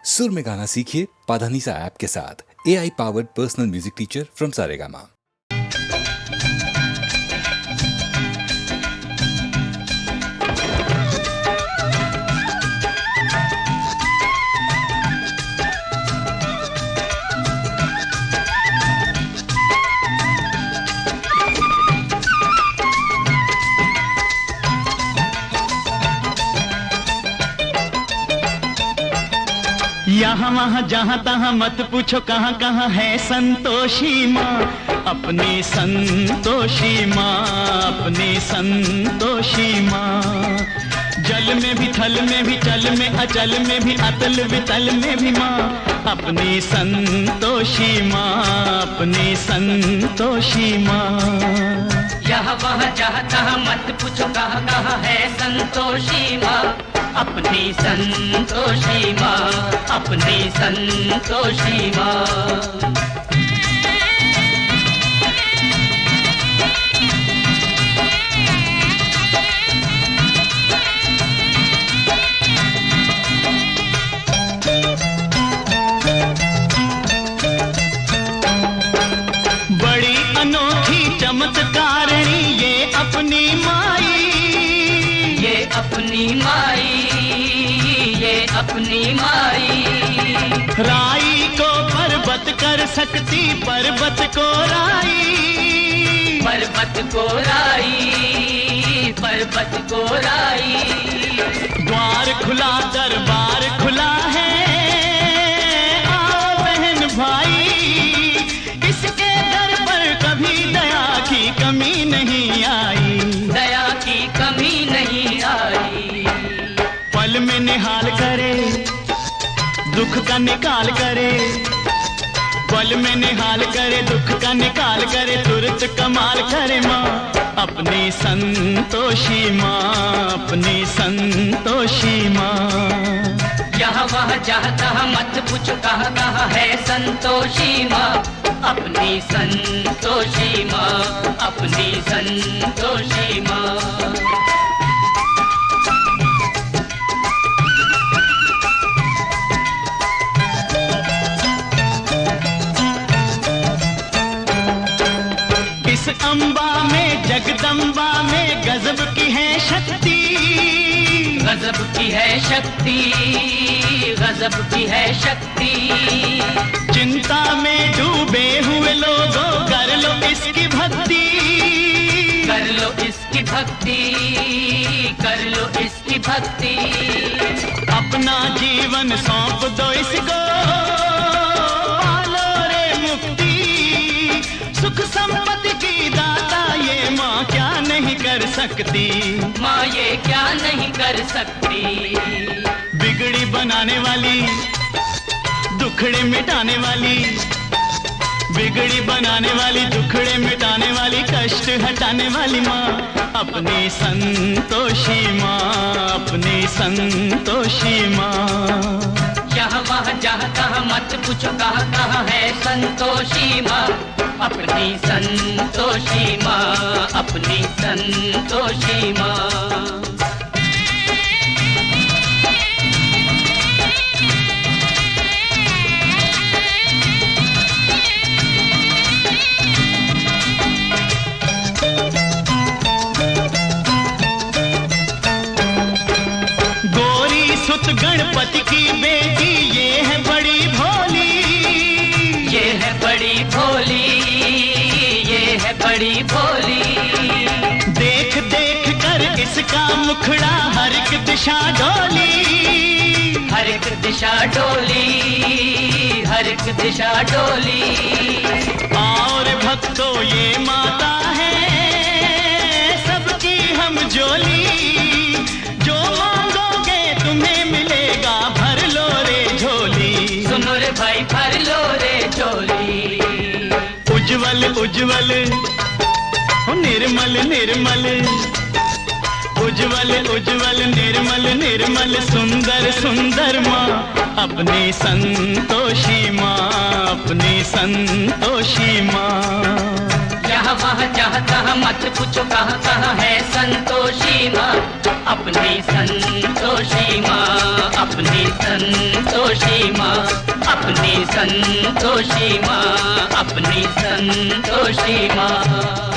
सुर में गाना सीखिए पाधानीसा ऐप के साथ। AI powered personal music teacher from Saregama. यहाँ वहाँ जहाँ तहाँ मत पूछो कहाँ कहाँ है संतोषी माँ, अपनी संतोषी माँ, अपनी संतोषी माँ। जल में भी थल में भी चल में अचल में भी अतल वितल में भी माँ, अपनी संतोषी माँ, अपनी संतोषी माँ। यहाँ वहाँ जहाँ तहाँ मत पूछो कहाँ कहाँ है संतोषी माँ, अपनी संतोषी माँ, अपनी संतोषी माँ। बड़ी अनोखी चमत्कारिणी ये अपनी माई, ये अपनी माई, ये अपनी माई। राई को पर्वत कर सकती पर्वत को राई, पर्वत को राई, पर्वत को राई। द्वार खुला दरबार खुला है, आओ बहन भाई, इसके दर पर कभी दया की कमी नहीं आई, दया की कमी नहीं आई। पल में निहाल करे दुख का निकाल करे, पल में निहाल करे दुख का निकाल करे, तुरंत कमाल करे माँ, अपनी संतोषी माँ, अपनी संतोषी माँ। यहाँ वहाँ जहाँ तहाँ मत पूछो कहाँ कहाँ है संतोषी माँ, अपनी संतोषी माँ, अपनी संतोषी माँ। इस अम्बा में जगदम्बा में गजब की है शक्ति, गजब की है शक्ति, गजब की है शक्ति। चिंता में डूबे हुए लोगों कर लो इसकी भक्ति, कर लो इसकी भक्ति, कर लो इसकी भक्ति। अपना जीवन सौंप दो इसको, पालो रे मुक्ति, सुख संपत्ति की दाता ये माँ क्या नहीं कर सकती, माँ ये क्या नहीं कर सकती। बिगड़ी बनाने वाली दुखड़े मिटाने वाली, बिगड़ी बनाने वाली दुखड़े मिटाने वाली, कष्ट हटाने वाली माँ, अपनी संतोषी माँ, अपनी संतोषी माँ। यहाँ वहाँ जहाँ तहाँ मत पूछो कहाँ कहाँ है संतोषी माँ, अपनी संतोषी माँ, अपनी संतोषी माँ। गणपति की बेटी ये है बड़ी भोली, ये है बड़ी भोली, ये है बड़ी भोली। देख देख कर इसका मुखड़ा हर एक दिशा डोली, हर एक दिशा डोली, हर एक दिशा डोली। और भक्तों ये माता है सबकी हम जोली, जो मांगोगे तुम्हें मिलेगा, भर लो रे झोली, सुनो रे भाई भर लो रे झोली। उज्जवल उज्जवल निर्मल निर्मल, उज्जवल उज्जवल निर्मल निर्मल, सुंदर सुंदर माँ, अपनी संतोषी माँ, अपनी संतोषी माँ। यहाँ वहाँ जहाँ तहाँ मत पूछो कहाँ कहाँ है संतोषी माँ, अपनी संतोषी माँ, अपनी संतोषी माँ, अपनी संतोषी माँ, अपनी संतोषी माँ।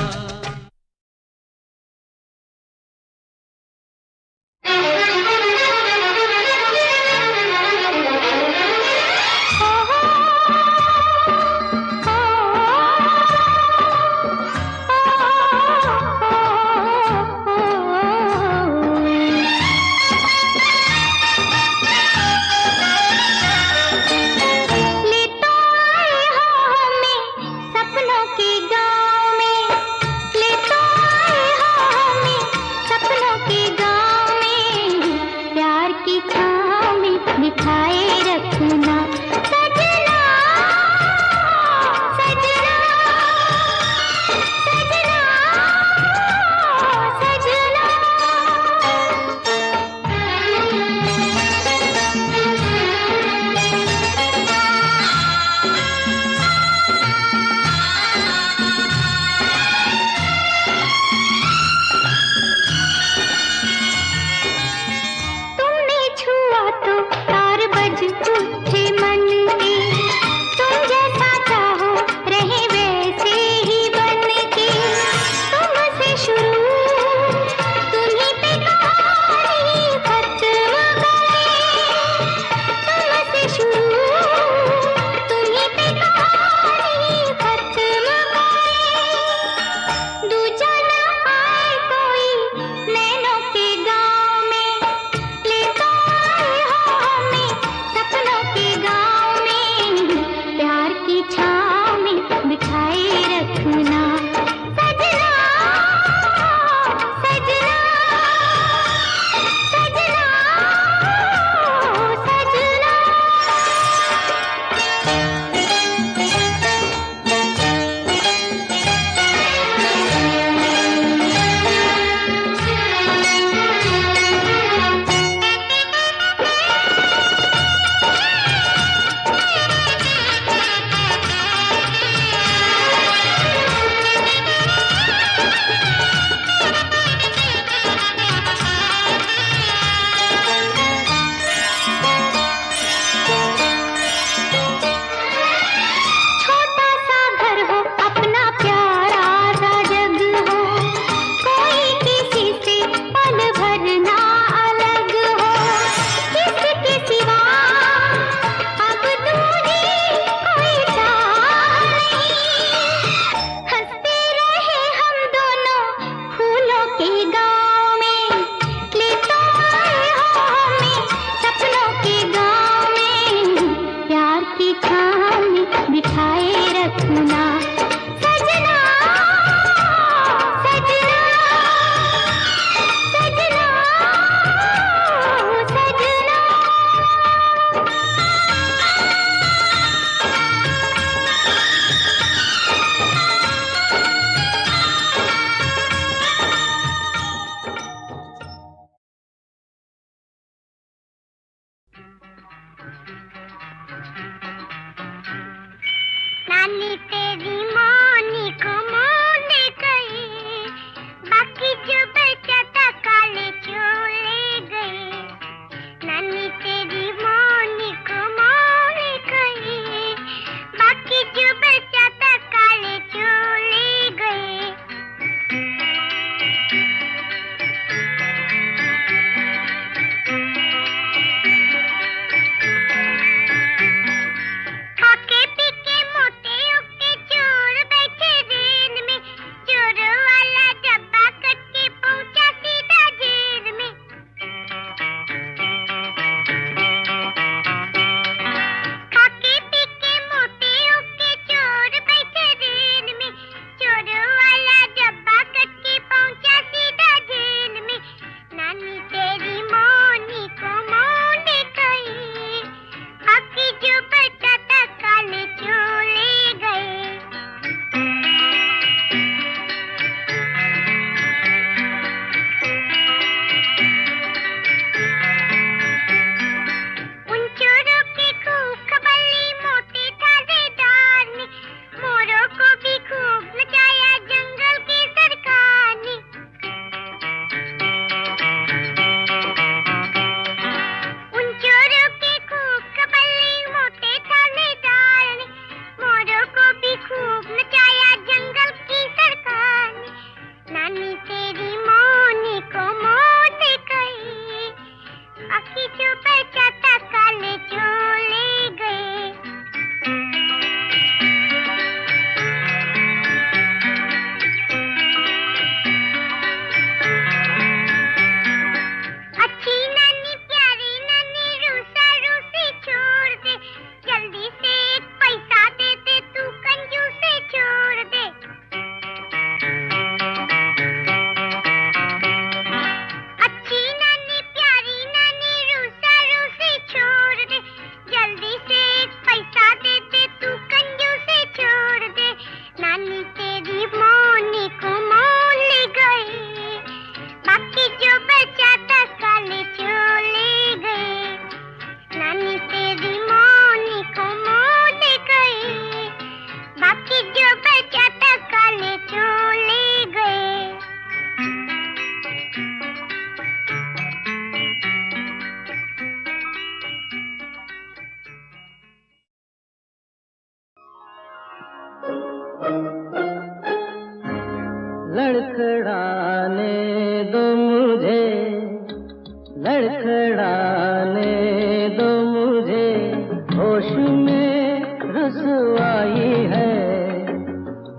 होश में रुसवाई है।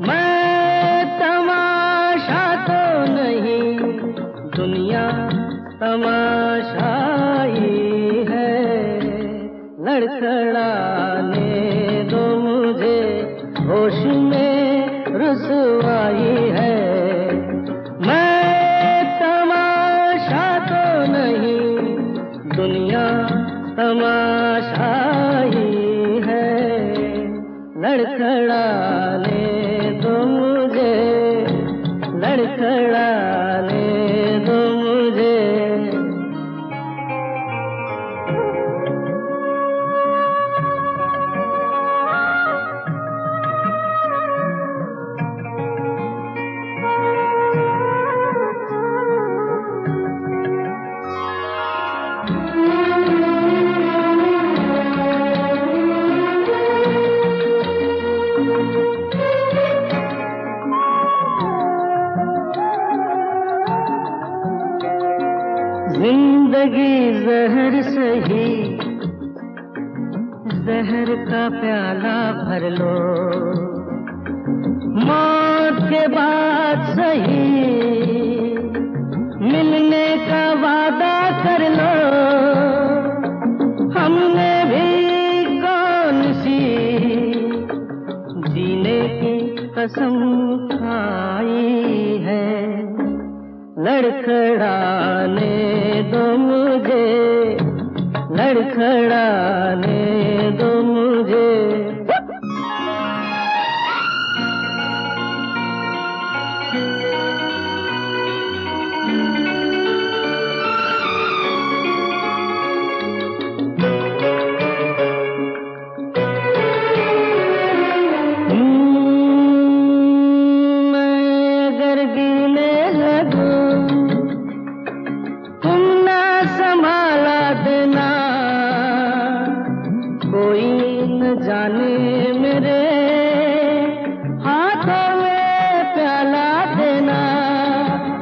मैं तमाशा तो नहीं, दुनिया तमाशाई है। लड़खड़ाने दो मुझे, होश में रुसवाई है। मैं तमाशा तो नहीं, दुनिया तमाशाई है। लड़खड़ाने दो मुझे, लड़खड़ाने दो मुझे। जिंदगी जहर सही, जहर का प्याला भर लो। मौत के बाद सही, मिलने का वादा कर लो। हमने भी कौन सी जीने की कसम खाई है। लड़खड़ाने दो मुझे, लड़खड़ाने दो मुझे। जाने मेरे हाथों में प्याला देना,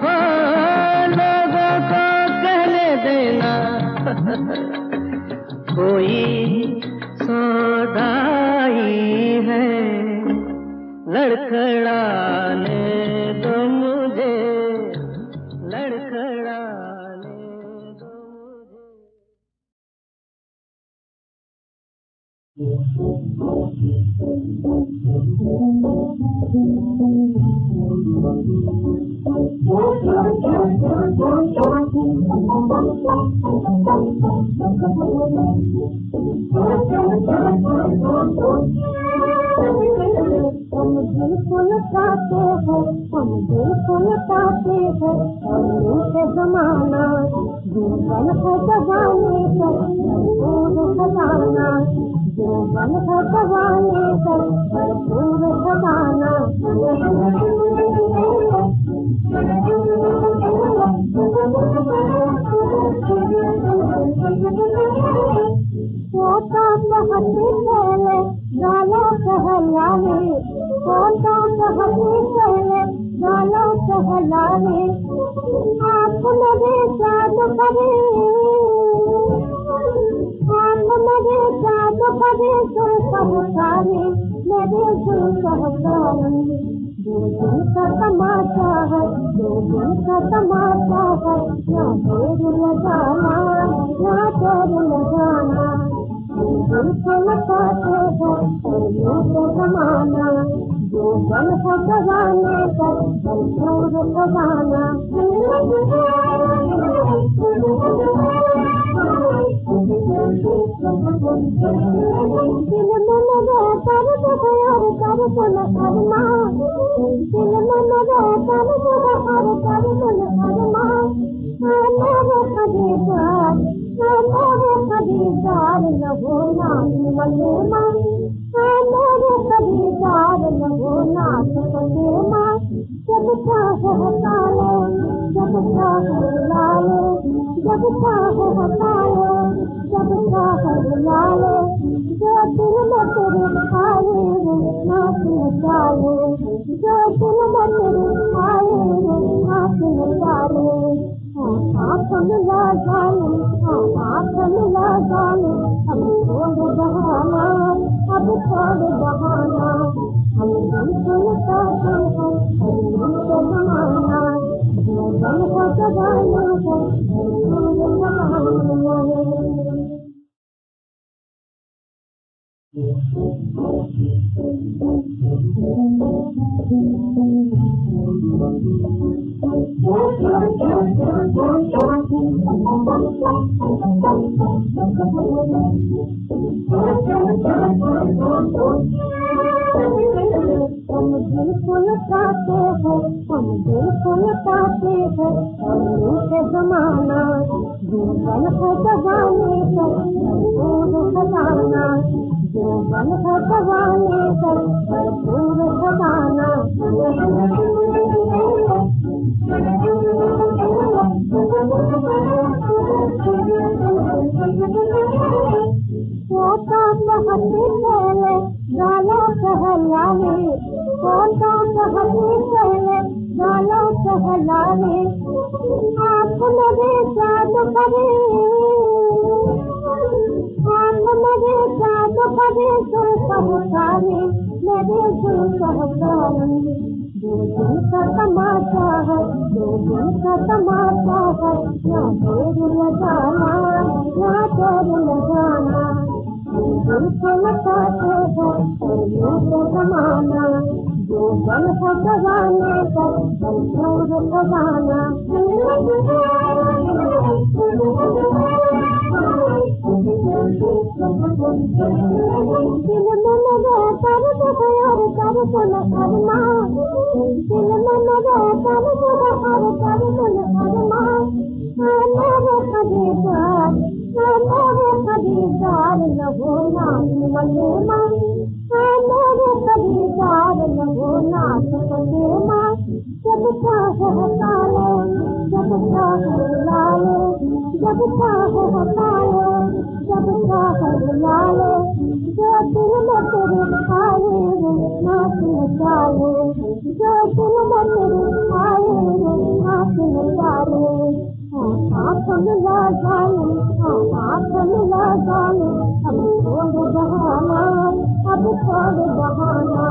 हो लोगों को कहने देना। कोई सौदाई है। लड़खड़ाने दो मुझे, लड़खड़ाने दो हम दिल को लुटाते हैं, हम दिल को लुटाते हैं। और लूटे जमाना, जीवन है दबाने पर भरपूर खजाना। जीवन है दबाने पर भरपूर खजाना। पोता कहती पहले गाला कहलावे, पोता कहती पहले गाला कहलावे। आँख मेरे चाँद करे, आँख मेरे चाँद करे। सुन कहकारे मेरे सुन कहकारे। दो दिन का तमाशा है, दो दिन का तमाशा है। ना देर लगाना, ना देर लगाना। दिल को लुटाते हैं और लूटे जमाना। जो बन है दबाने पर भरपूर खजाना। दिल में लगे दर्द है और दर्द न करना। दिल में लगे दर्द है और दर्द न करना। मेरे खरीदार, मेरे खरीदार न होना मलेमा। मेरे खरीदार न होना मलेमा। जब चाहे हटा लो, जब चाहे बुला लो। जब चाहे हटा लो, जब चाहे बुला लो। जो दिल में तेरे आए नाच नचाले। जो दिल में तेरे आए नाच नचाले। आँख मिला जाने, आँख मिला जाने। हम छोड़ जहाना, अब छोड़ बहाना हम बिल्कुल साथे हैं दिल से जमाना जो बन का जवाना है बिल्कुल जमाना है हम बिल्कुल चाहते हैं हम बिल्कुल चाहते हैं दिल से जमाना जीवन है जवानी पर भरपूर खजाना जीवन है जवानी पर भरपूर खजाना पोता कहती पहले गालो कहलावे पोता कहती पहले गालो कहलावे आँख लगे जादू करे आँख लगे जादू करे सुर कहकारे मेरे सुर कहकारे दो दिन का तमाशा है दो दिन का तमाशा है ना देर लगाना ना देर लगाना बिल्कुल चाहते हैं दिल से जमाना जो बन है जवाने पर भरपूर खजाना दिल में लगे दर्द है और दर्द न करना दिल में लगे दर्द है और दर्द न करना मेरे खरीदार मेरे खरीदार न होना मलेमा मेरे खरीदार न होना मलेमा जब चाहे हटा ले जब चाहे बुला ले जब चाहे हटा ले जब चाहे बुला ले जो दिल में तेरे आए नाच निकाले जो दिल में तेरे आए नाच निकाले आँख मिला जाने आँख मिला जाने अब छोड़ बहाना अब छोड़ बहाना